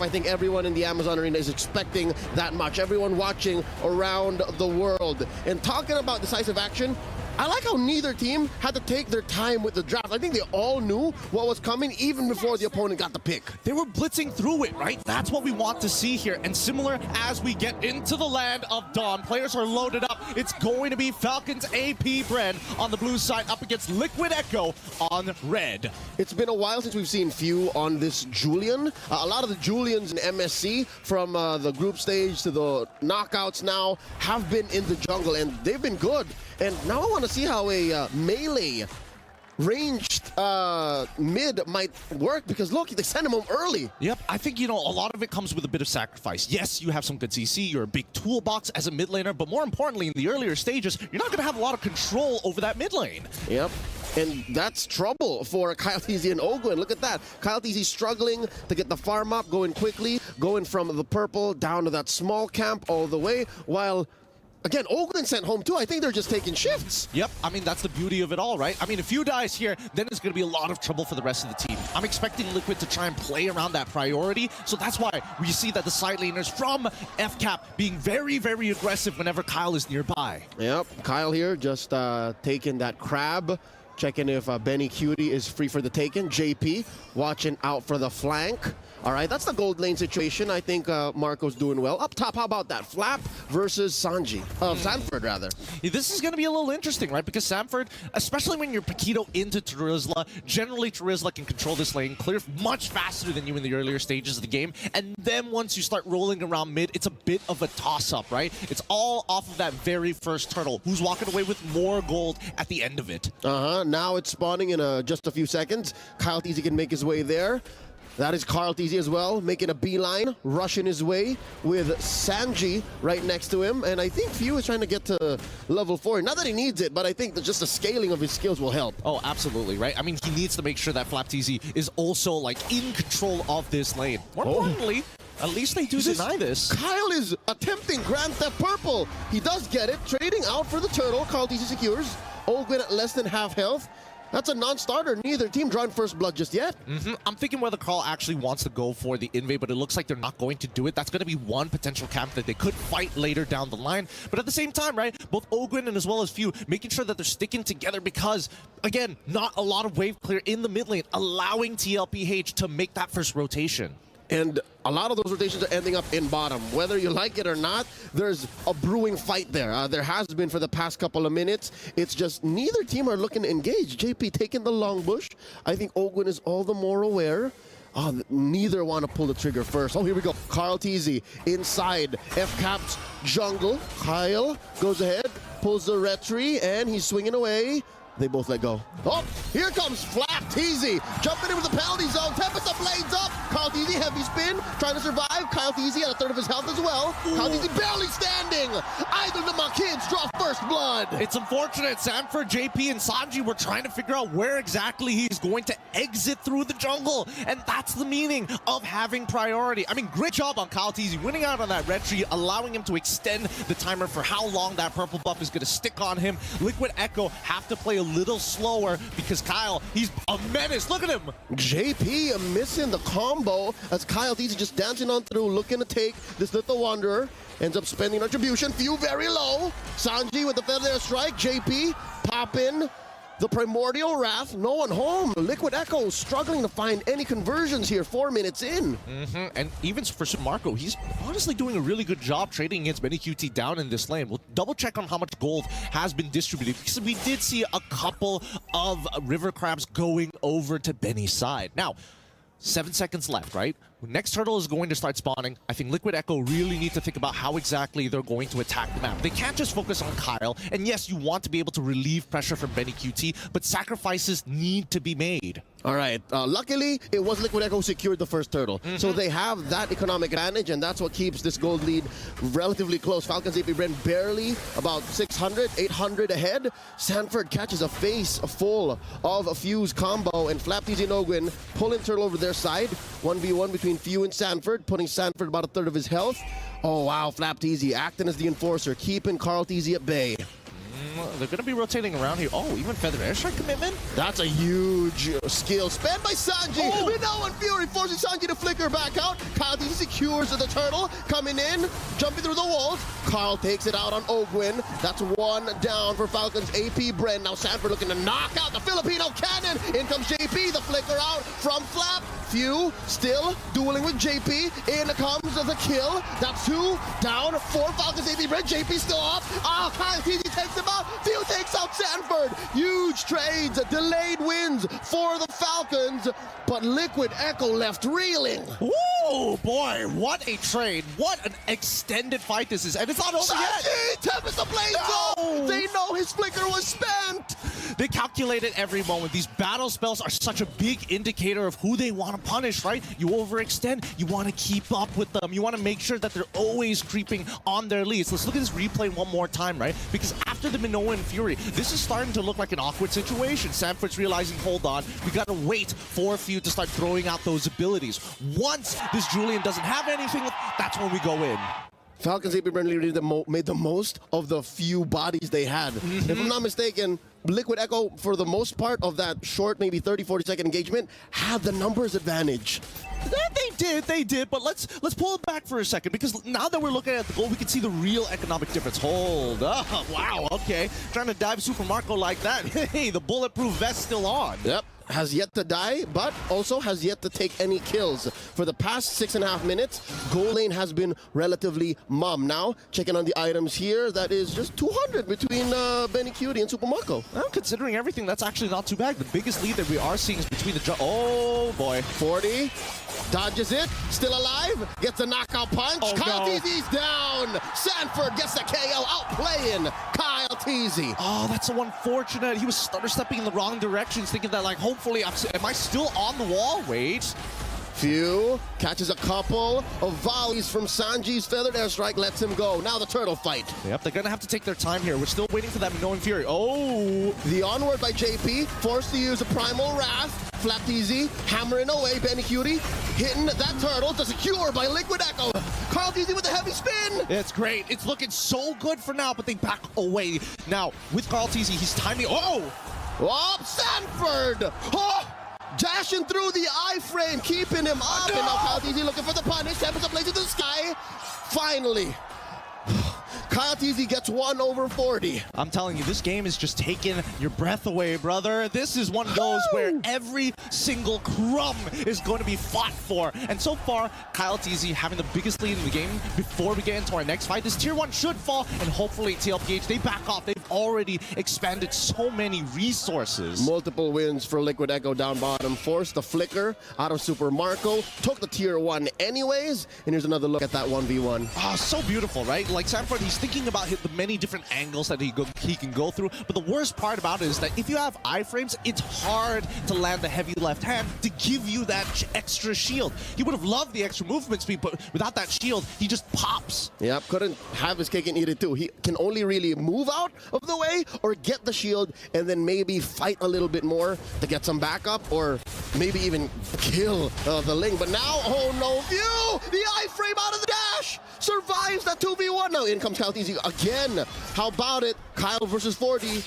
I think everyone in the Amazon Arena is expecting that much. Everyone watching around the world. And talking about decisive action, I like how neither team had to take their time with the draft. I think they all knew what was coming even before the opponent got the pick. They were blitzing through it, right? That's what we want to see here. And similar as we get into the land of Dawn, players are loaded up. It's going to be Falcons APBREN on the blue side up against Liquid Echo on red. It's been a while since we've seen few on this Julian. A lot of the Julians in MSC from the group stage to the knockouts now have been in the jungle, and they've been good. And now I want to see how a melee ranged mid might work, because look, they sent him home early. Yep, I think, you know, a lot of it comes with a bit of sacrifice. Yes, you have some good CC, you're a big toolbox as a mid laner, but more importantly, in the earlier stages, you're not going to have a lot of control over that mid lane. Yep. And that's trouble for Kyle TZ and Ogwin. Look at that. Kyle TZ struggling to get the farm up, going quickly, going from the purple down to that small camp all the way, while again, Ogwin sent home too. I think they're just taking shifts. Yep, I mean, that's the beauty of it all, right? I mean, if you dies here, then it's going to be a lot of trouble for the rest of the team. I'm expecting Liquid to try and play around that priority, so that's why we see that the side laners from FCAP being very, very aggressive whenever Kyle is nearby. Yep, Kyle here just taking that crab, checking if Benny Cutie is free for the taken. JP watching out for the flank. All right, that's the gold lane situation. I think Marco's doing well. Up top, how about that? Flap versus Sanford, rather. Yeah, this is going to be a little interesting, right? Because Sanford, especially when you're Paquito into Terizla, generally Terizla can control this lane clear much faster than you in the earlier stages of the game. And then once you start rolling around mid, it's a bit of a toss-up, right? It's all off of that very first turtle, who's walking away with more gold at the end of it. Now it's spawning in just a few seconds. Kyle TZ can make his way there. That is Carl TZ as well, making a beeline, rushing his way with Sanji right next to him. And I think Few is trying to get to level 4. Not that he needs it, but I think that just the scaling of his skills will help. Oh, absolutely, right? I mean, he needs to make sure that Flap TZ is also, like, in control of this lane. More importantly, at least they do deny this. Kyle is attempting Grand Theft Purple. He does get it, trading out for the turtle. Carl TZ secures. Ogwin at less than half health. That's a non-starter. Neither team drawing first blood just yet. I'm thinking whether Carl actually wants to go for the invade, but it looks like they're not going to do it. That's going to be one potential camp that they could fight later down the line. But at the same time, right, both Ogwin and as well as Few making sure that they're sticking together because, again, not a lot of wave clear in the mid lane, allowing TLPH to make that first rotation. And a lot of those rotations are ending up in bottom. Whether you like it or not, there's a brewing fight there. There has been for the past couple of minutes. It's just neither team are looking to engage. JP taking the long bush. I think Ogwin is all the more aware. Neither want to pull the trigger first. Oh, here we go. Carl TZ inside FCAP's jungle. Kyle goes ahead, pulls the retry, and he's swinging away. They both let go. Oh, here comes Flap TZ. Jumping in with the penalty zone. Tempest up, blades up. Kyle TZ, heavy spin. Trying to survive. Kyle TZ at a third of his health as well. Ooh. Kyle TZ barely standing. Either of my kids draw first blood. It's unfortunate. Sanford, JP, and Sanji were trying to figure out where exactly he's going to exit through the jungle. And that's the meaning of having priority. I mean, great job on Kyle TZ winning out on that red tree, allowing him to extend the timer for how long that purple buff is going to stick on him. Liquid Echo have to play a little slower because Kyle, he's a menace. Look at him. JP missing the combo as Kyle TZ just dancing on through, looking to take this little wanderer. Ends up spending retribution. Few very low. Sanji with the feather strike. JP popping the primordial wrath. No one home. Liquid Echo struggling to find any conversions here 4 minutes in. And even for Marco, he's honestly doing a really good job trading against Benny QT down in this lane. We'll double check on how much gold has been distributed because we did see a couple of river crabs going over to Benny's side. Now, 7 seconds left, right? Next turtle is going to start spawning. I think Liquid Echo really need to think about how exactly they're going to attack the map. They can't just focus on Kyle. And yes, you want to be able to relieve pressure from Benny QT, but sacrifices need to be made. All right. Luckily, it was Liquid Echo who secured the first turtle. So they have that economic advantage, and that's what keeps this gold lead relatively close. Falcons APBREN barely about 600, 800 ahead. Sanford catches a face full of a Fuse combo, and Flap TZ and Ogwin pulling turtle over their side. 1v1 between Few and Sanford, putting Sanford about a third of his health. Oh, wow. Flap TZ acting as the enforcer, keeping Carl TZ at bay. They're going to be rotating around here. Oh, even Feather Airstrike commitment? That's a huge skill spent by Sanji. Oh. With no one Fury forcing Sanji to flicker back out. Kyle TZ secures the turtle, coming in, jumping through the walls. Carl takes it out on Ogwin. That's one down for Falcons. APBREN. Now Sanford looking to knock out the Filipino cannon. In comes JP, the flicker out from Flap. Few still dueling with JP. In comes the kill. That's two down for Falcons. APBREN. JP still up. Kyle TZ takes him out. Few takes out Sanford. Huge trades, delayed wins for the Falcons, but Liquid Echo left reeling. Ooh, boy, what a trade. What an extended fight this is. And it's not over yet. Tempest the Blaze off. They know his flicker was spent. They calculated every moment. These battle spells are such a big indicator of who they want to punish, right? You overextend, you want to keep up with them. You want to make sure that they're always creeping on their leads. Let's look at this replay one more time, right? Because after the Minoan Fury, this is starting to look like an awkward situation. Sanford's realizing, hold on, we got to wait for Few to start throwing out those abilities. Once this Julian doesn't have anything, that's when we go in. Falcons APBREN really made the most of the few bodies they had. If I'm not mistaken, Liquid Echo, for the most part of that short, maybe 30-40 second engagement, had the numbers advantage. They did, but let's pull it back for a second, because now that we're looking at the goal, we can see the real economic difference. Hold up, wow, okay. Trying to dive Super Marco like that. Hey, the bulletproof vest still on. Yep, has yet to die, but also has yet to take any kills. For the past 6.5 minutes, goal lane has been relatively mum. Now, checking on the items here, that is just 200 between Benny Cutie and Super Marco. Well, considering everything, that's actually not too bad. The biggest lead that we are seeing is between the... Oh, boy. 40. Dodges it, still alive, gets a knockout punch. Oh, Kyle no. TZ's down. Sanford gets the KO, outplaying Kyle TZ. Oh, that's so unfortunate. He was stutter stepping in the wrong directions, thinking that, like, hopefully, am I still on the wall? Wait. Few catches a couple of volleys from Sanji's feathered airstrike, lets him go. Now the turtle fight. Yep, they're gonna have to take their time here. We're still waiting for that Minoan Fury. Oh! The onward by JP, forced to use a primal wrath. Flap TZ, hammering away Benny Cutie, hitting that turtle to secure by Liquid Echo. Carl TZ with a heavy spin. It's great. It's looking so good for now, but they back away. Now, with Carl TZ, he's timing. Oh! Oh, Sanford! Oh! Dashing through the iframe, keeping him up. No! And now Kyle TZ looking for the punish. Tempest ablaze into the sky. Finally, Kyle TZ gets 1 over 40. I'm telling you, this game is just taking your breath away, brother. This is one of those where every single crumb is going to be fought for. And so far, Kyle TZ having the biggest lead in the game. Before we get into our next fight, this tier 1 should fall, and hopefully TLPH, they back off. They've already expanded so many resources. Multiple wins for Liquid Echo down bottom. Forced the flicker out of Super Marco. Took the tier 1 anyways. And here's another look at that 1v1. Oh, so beautiful, right? Like Sanford, he's thinking about the many different angles that he can go through. But the worst part about it is that if you have iframes, it's hard to land the heavy left hand to give you that extra shield. He would have loved the extra movement speed, but without that shield, he just pops. Yep, couldn't have his cake and eat it too. He can only really move out of the way or get the shield and then maybe fight a little bit more to get some backup or maybe even kill the Ling. But now, oh no, View! The iframe out of the dash! Survives that 2v1. Now in comes Kyle TZ again. How about it? Kyle versus 40.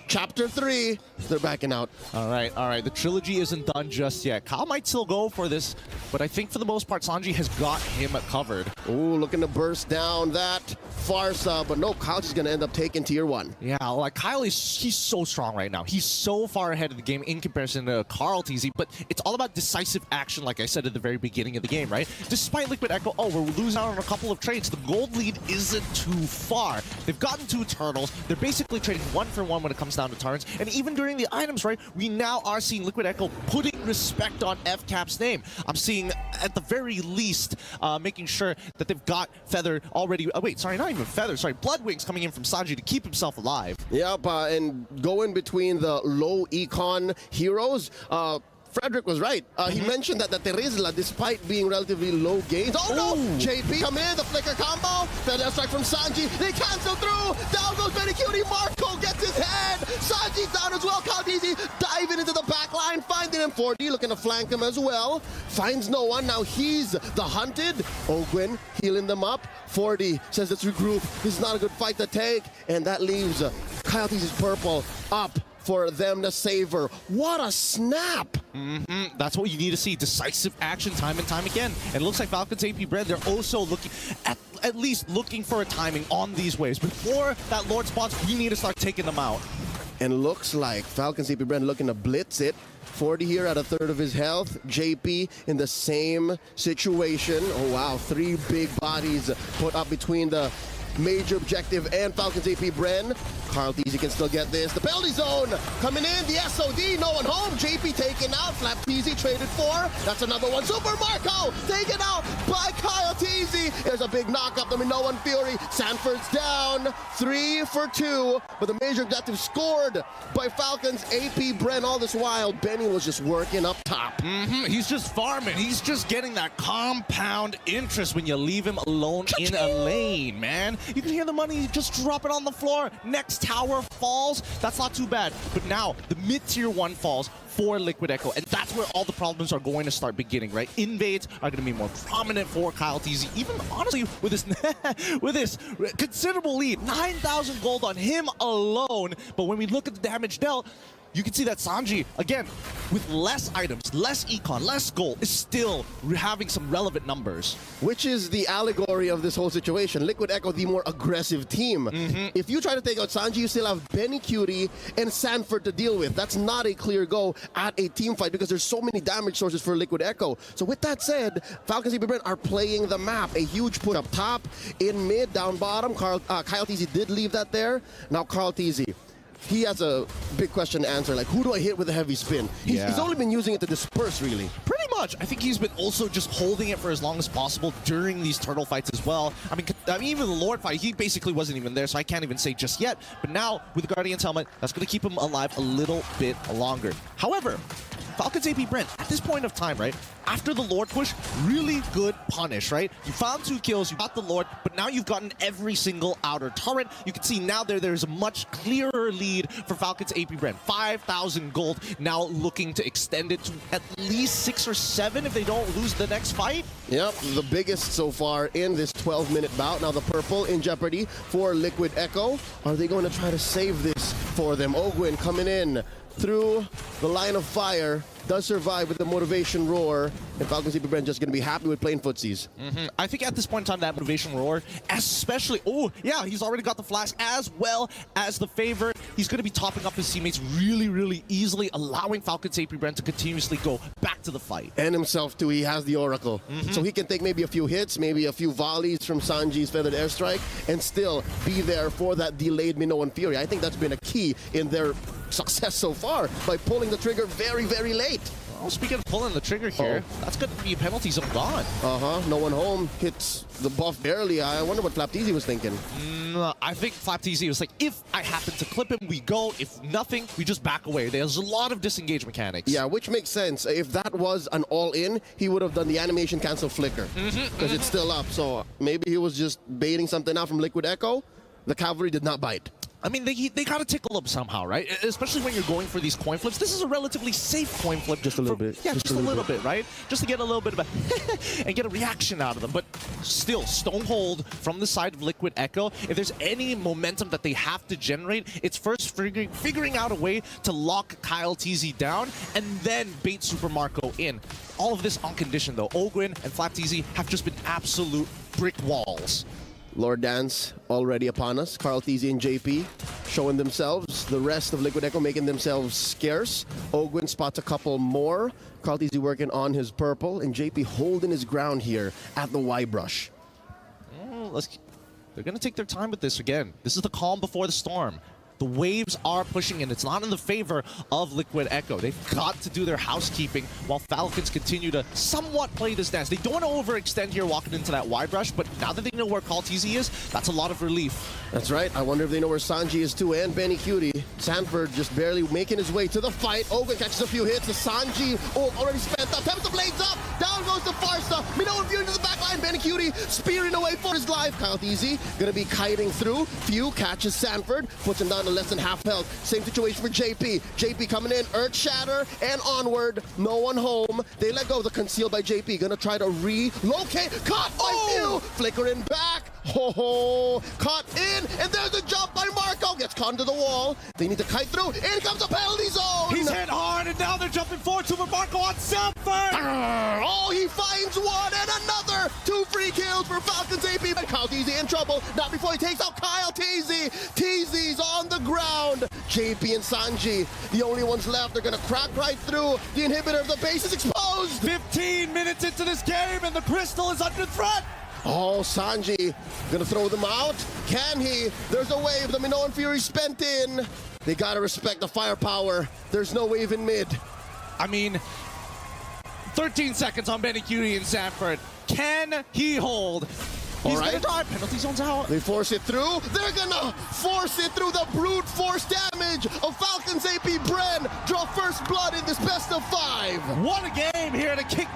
Chapter 3, they're backing out. All right. The trilogy isn't done just yet. Kyle might still go for this, but I think for the most part, Sanji has got him covered. Ooh, looking to burst down that Farsa, but no, Kyle's just gonna end up taking tier 1. Yeah, like Kyle he's so strong right now. He's so far ahead of the game in comparison to Carl TZ, but it's all about decisive action, like I said at the very beginning of the game, right? Despite Liquid Echo, we're losing out on a couple of trades. The gold lead isn't too far. They've gotten 2 turtles. They're basically trading 1 for 1 when it comes down to turns. And even during the items, right, we now are seeing Liquid Echo putting respect on FCAP's name. I'm seeing, at the very least, making sure that they've got Feather already. Wait, sorry, not even Feather. Sorry, Blood Wings coming in from Sanji to keep himself alive. Yep, and going between the low econ heroes, Frederick was right. He mentioned that the Terizla, despite being relatively low gains. Oh no! JP come in, the flicker combo. Feather strike from Sanji. They cancel through. Down goes Benny Cutie. Marco gets his head. Sanji's down as well. Kyle TZ diving into the back line, finding him. 40 looking to flank him as well. Finds no one. Now he's the hunted. Ogwin healing them up. 40 says let's regroup. This is not a good fight to take. And that leaves Kyle TZ's purple up for them to savor. What a snap! That's what you need to see. Decisive action time and time again. And it looks like Falcons APBREN, they're also looking at least looking for a timing on these waves. Before that Lord spawns, we need to start taking them out. And looks like Falcons APBREN looking to blitz it. 40 here at a third of his health. JP in the same situation. Oh wow, 3 big bodies put up between the major objective and Falcons APBREN. Carlteasy can still get this. The penalty zone coming in. The SOD, no one home. JP taken out. Flapteasy traded for. That's another one. Super Marco taken out by Carlteasy. There's a big knock-up. I mean, no one Fury. Sanford's down. 3 for 2. But the major objective scored by Falcons APBREN. All this while, Benny was just working up top. He's just farming. He's just getting that compound interest when you leave him alone in a lane, man. You can hear the money just dropping on the floor. Next tower falls. That's not too bad. But now the mid-tier 1 falls for Liquid Echo, and that's where all the problems are going to start beginning, right? Invades are going to be more prominent for Carlteasy, even honestly with this with this considerable lead. 9,000 gold on him alone. But when we look at the damage dealt, you can see that Sanji, again, with less items, less econ, less gold, is still having some relevant numbers. Which is the allegory of this whole situation. Liquid Echo, the more aggressive team. If you try to take out Sanji, you still have Benny Cutie and Sanford to deal with. That's not a clear go at a team fight because there's so many damage sources for Liquid Echo. So with that said, Falcons APBREN are playing the map. A huge put up top, in mid, down bottom. Carlteasy did leave that there. Now Carlteasy, he has a big question to answer, like, who do I hit with a heavy spin? He's only been using it to disperse, really. Pretty much. I think he's been also just holding it for as long as possible during these turtle fights as well. I mean even the Lord fight, he basically wasn't even there, so I can't even say just yet. But now, with the Guardian's helmet, that's going to keep him alive a little bit longer. However, Falcons APBREN, at this point of time, right, after the Lord push, really good punish, right? You found 2 kills, you got the Lord, but now you've gotten every single outer turret. You can see now there's a much clearer lead for Falcons APBREN. 5,000 gold, now looking to extend it to at least 6 or 7 if they don't lose the next fight. Yep, the biggest so far in this 12-minute bout. Now the purple in jeopardy for Liquid Echo. Are they going to try to save this for them? Ogwin coming in through the line of fire, does survive with the motivation roar, and Falcons APBREN just going to be happy with playing footsies. I think at this point in time, that motivation roar, especially, oh yeah, he's already got the flash as well as the favor. He's going to be topping up his teammates really, really easily, allowing Falcons APBREN to continuously go back to the fight. And himself too, he has the Oracle. So he can take maybe a few hits, maybe a few volleys from Sanji's Feathered Airstrike, and still be there for that delayed Minoan Fury. I think that's been a key in their success so far, by pulling the trigger very, very late. Well, speaking of pulling the trigger here, that's going to be a penalty zone gone. No one home, hits the buff barely. I wonder what Flapteasy was thinking. I think Flapteasy was like, if I happen to clip him, we go. If nothing, we just back away. There's a lot of disengage mechanics. Yeah, which makes sense. If that was an all-in, he would have done the animation cancel flicker. Because it's still up. So maybe he was just baiting something out from Liquid Echo. The cavalry did not bite. I mean, they got to tickle him somehow, right? Especially when you're going for these coin flips. This is a relatively safe coin flip. Just a little bit. Yeah, just a little bit, right? Just to get a little bit of a and get a reaction out of them. But still, Stonehold from the side of Liquid Echo, if there's any momentum that they have to generate, it's first figuring out a way to lock Carlteasy down and then bait Super Marco in. All of this on condition, though. Ogwin and Flapteasy have just been absolute brick walls. Lord Dance already upon us. Carlteasy and JP showing themselves. The rest of Liquid Echo making themselves scarce. Ogwin spots a couple more. Carlteasy working on his purple. And JP holding his ground here at the Y-brush. They're going to take their time with this again. This is the calm before the storm. The waves are pushing in. It's not in the favor of Liquid Echo. They've got to do their housekeeping while Falcons continue to somewhat play this dance. They don't want to overextend here walking into that Y-brush, but now that they know where Carlteasy is, that's a lot of relief. That's right. I wonder if they know where Sanji is too, and Benny Cutie. Sanford just barely making his way to the fight. Ogwin catches a few hits. The Sanji already spent up. Taps the blades up. Down goes the Farsa. Minoan Fury to the back line. Benny Cutie spearing away for his life. Carlteasy gonna be kiting through. Few catches Sanford. Puts him down to less than half health. Same situation for JP. JP coming in. Earth Shatter and onward. No one home. They let go of the conceal by JP. Gonna try to relocate. Caught by Few. Flickering back. Oh, caught in, and there's a jump by Marco. Gets caught into the wall. They need to kite through. In comes a penalty zone. He's hit hard, and now they're jumping forward to Marco on Sanford. Oh, he finds one and another. 2 free kills for Falcons AP. And Kyle Teasy in trouble. Not before he takes out Kyle Teasy. Teasy's on the ground. JP and Sanji, the only ones left. They're going to crack right through. The inhibitor of the base is exposed. 15 minutes into this game, and the Crystal is under threat. Oh, Sanji gonna throw them out. Can he? There's a wave. The Minoan Fury spent in. They gotta respect the firepower. There's no wave in mid. I mean, 13 seconds on Benny Cutie and Sanford. Can he hold? He's gonna drive. Penalty zone's out. They force it through. They're gonna force it through. The brute force damage of Falcons APBREN. Draw first blood in this best of 5. What a game here to kick